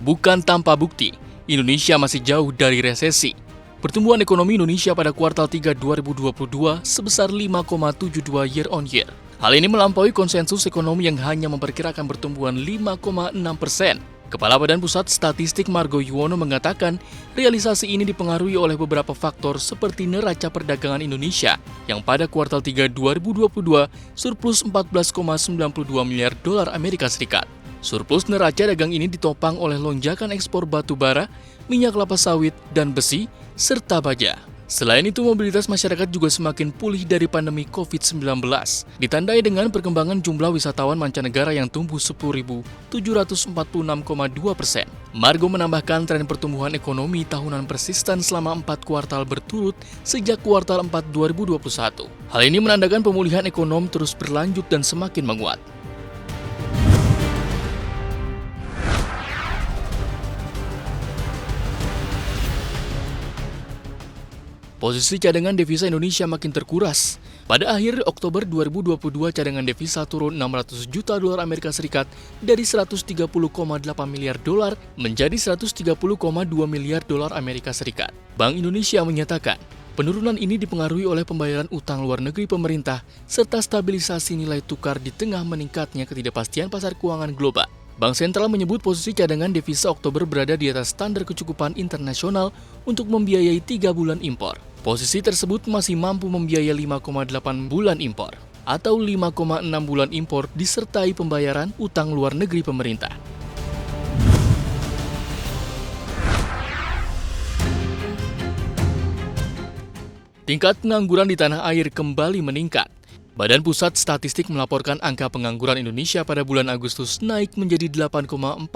Bukan tanpa bukti, Indonesia masih jauh dari resesi. Pertumbuhan ekonomi Indonesia pada kuartal 3 2022 sebesar 5,72 year-on-year. Hal ini melampaui konsensus ekonomi yang hanya memperkirakan pertumbuhan 5,6%. Kepala Badan Pusat Statistik Margo Yuwono mengatakan, realisasi ini dipengaruhi oleh beberapa faktor seperti neraca perdagangan Indonesia yang pada kuartal 3 2022 surplus 14,92 miliar dolar Amerika Serikat. Surplus neraca dagang ini ditopang oleh lonjakan ekspor batu bara, minyak kelapa sawit, dan besi, serta baja. Selain itu, mobilitas masyarakat juga semakin pulih dari pandemi COVID-19, ditandai dengan perkembangan jumlah wisatawan mancanegara yang tumbuh 10.746,2%. Margo menambahkan tren pertumbuhan ekonomi tahunan persisten selama 4 kuartal berturut sejak kuartal 4 2021. Hal ini menandakan pemulihan ekonomi terus berlanjut dan semakin menguat. Posisi cadangan devisa Indonesia makin terkuras. Pada akhir Oktober 2022, cadangan devisa turun 600 juta dolar Amerika Serikat dari 130,8 miliar dolar menjadi 130,2 miliar dolar Amerika Serikat. Bank Indonesia menyatakan, penurunan ini dipengaruhi oleh pembayaran utang luar negeri pemerintah serta stabilisasi nilai tukar di tengah meningkatnya ketidakpastian pasar keuangan global. Bank Sentral menyebut posisi cadangan devisa Oktober berada di atas standar kecukupan internasional untuk membiayai 3 bulan impor. Posisi tersebut masih mampu membiayai 5,8 bulan impor atau 5,6 bulan impor disertai pembayaran utang luar negeri pemerintah. Tingkat pengangguran di tanah air kembali meningkat. Badan Pusat Statistik melaporkan angka pengangguran Indonesia pada bulan Agustus naik menjadi 8,42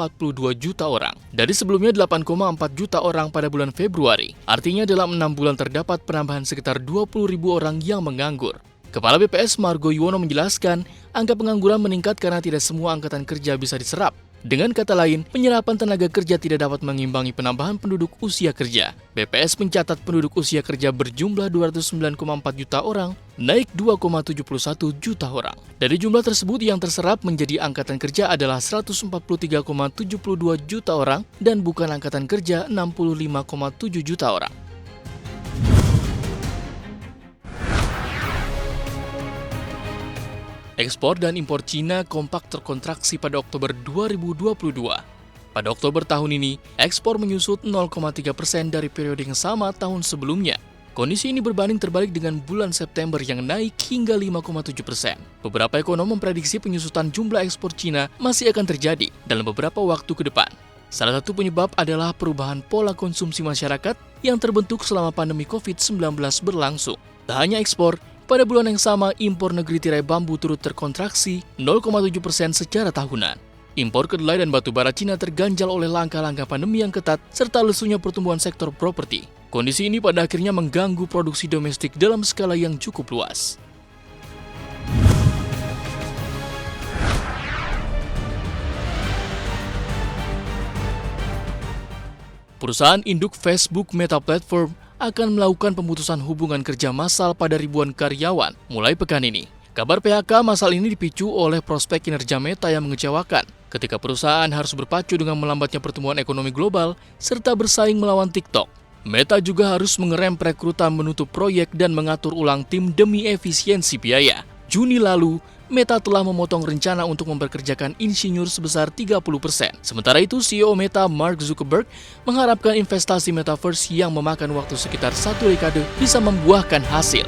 juta orang. Dari sebelumnya 8,4 juta orang pada bulan Februari. Artinya dalam 6 bulan terdapat penambahan sekitar 20.000 orang yang menganggur. Kepala BPS Margo Yuwono menjelaskan, angka pengangguran meningkat karena tidak semua angkatan kerja bisa diserap. Dengan kata lain, penyerapan tenaga kerja tidak dapat mengimbangi penambahan penduduk usia kerja. BPS mencatat penduduk usia kerja berjumlah 209,4 juta orang, naik 2,71 juta orang. Dari jumlah tersebut yang terserap menjadi angkatan kerja adalah 143,72 juta orang dan bukan angkatan kerja 65,7 juta orang. Ekspor dan impor Cina kompak terkontraksi pada Oktober 2022. Pada Oktober tahun ini, ekspor menyusut 0,3% dari periode yang sama tahun sebelumnya. Kondisi ini berbanding terbalik dengan bulan September yang naik hingga 5,7%. Beberapa ekonom memprediksi penyusutan jumlah ekspor Cina masih akan terjadi dalam beberapa waktu ke depan. Salah satu penyebab adalah perubahan pola konsumsi masyarakat yang terbentuk selama pandemi COVID-19 berlangsung. Tak hanya ekspor, pada bulan yang sama, impor negeri tirai bambu turut terkontraksi 0,7% secara tahunan. Impor kedelai dan batu bara Cina terganjal oleh langkah-langkah pandemi yang ketat serta lesunya pertumbuhan sektor properti. Kondisi ini pada akhirnya mengganggu produksi domestik dalam skala yang cukup luas. Perusahaan induk Facebook Meta Platform akan melakukan pemutusan hubungan kerja massal pada ribuan karyawan mulai pekan ini. Kabar PHK massal ini dipicu oleh prospek kinerja Meta yang mengecewakan ketika perusahaan harus berpacu dengan melambatnya pertumbuhan ekonomi global serta bersaing melawan TikTok. Meta juga harus mengerem perekrutan, menutup proyek, dan mengatur ulang tim demi efisiensi biaya. Juni lalu, Meta telah memotong rencana untuk memperkerjakan insinyur sebesar 30%. Sementara itu, CEO Meta Mark Zuckerberg mengharapkan investasi metaverse yang memakan waktu sekitar 1 dekade bisa membuahkan hasil.